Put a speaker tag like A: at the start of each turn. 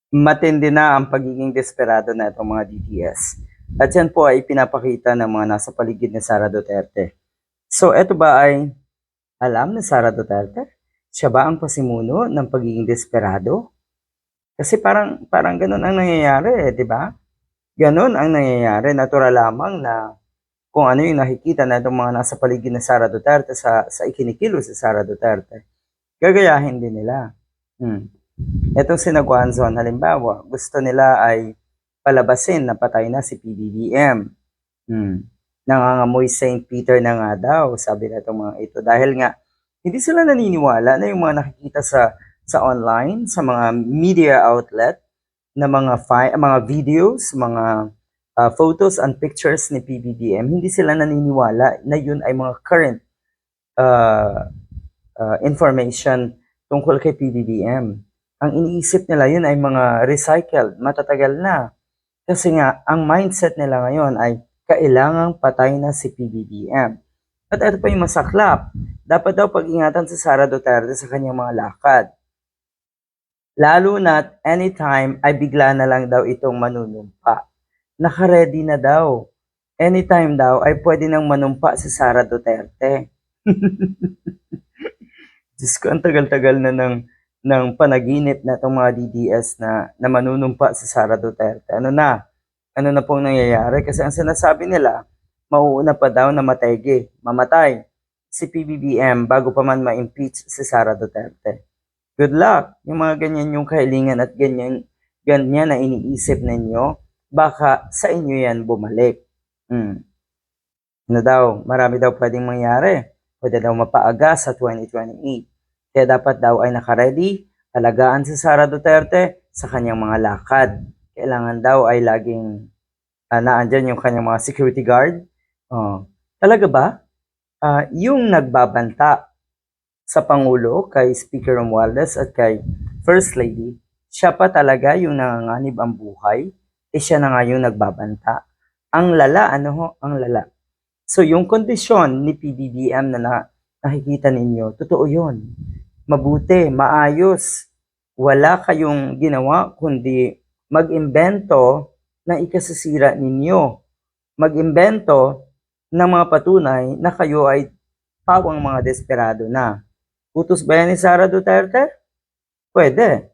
A: Matindi na ang pagiging desperado na itong mga DDS. At yan po ay pinapakita ng mga nasa paligid ni Sara Duterte. So, ito ba ay alam ni Sara Duterte? Siya ba ang pasimuno ng pagiging desperado? Kasi parang ganun ang nangyayari, di ba? Ganun ang nangyayari. Natural lamang na kung ano yung nakikita na itong mga nasa paligid ni Sara Duterte sa ikinikilos si Sara Duterte. Gagayahin din nila. Etong si Guanzon, halimbawa, gusto nila ay palabasin na patay na si PBBM. Nangangamoy St. Peter na nga daw, sabi na itong mga ito. Dahil nga, hindi sila naniniwala na yung mga nakikita sa online, sa mga media outlet, na mga videos, mga photos and pictures ni PBBM, hindi sila naniniwala na yun ay mga current information tungkol kay PBBM. Ang iniisip nila yun ay mga recycled, matatagal na. Kasi nga, ang mindset nila ngayon ay kailangang patay na si PBBM. At ito pa yung masaklap. Dapat daw pag-ingatan si Sara Duterte sa kanyang mga lakad. Lalo na't anytime ay bigla na lang daw itong manunumpa. Naka-ready na daw. Anytime daw ay pwede nang manumpa si Sara Duterte. Diyos ko, ang tagal-tagal na ng panaginip na itong mga DDS na manunumpa si Sara Duterte. Ano na pong nangyayari? Kasi ang sinasabi nila, mauuna pa daw na mamatay si PBBM bago pa man ma-impeach si Sara Duterte. Good luck. Yung mga ganyan yung kahilingan at ganyan na iniisip ninyo, baka sa inyo yan bumalik. Ano daw, marami daw pwedeng mangyari. Pwede daw mapaaga sa 2028. Kaya dapat daw ay nakaredy, alagaan si Sara Duterte sa kanyang mga lakad. Kailangan daw ay laging naandyan yung kanyang mga security guard. Talaga ba? Yung nagbabanta sa Pangulo, kay Speaker Romualdez at kay First Lady, siya pa talaga yung nanganganib ang buhay, siya na nga yung nagbabanta. Ang lala, ang lala. So yung kondisyon ni PBBM na nakikita ninyo, totoo yun. Mabuti, maayos. Wala kayong ginawa kundi mag-imbento na ikasisira ninyo. Mag-imbento ng mga patunay na kayo ay pawang mga desperado na. Utos ba yan ni Sara Duterte? Pwede.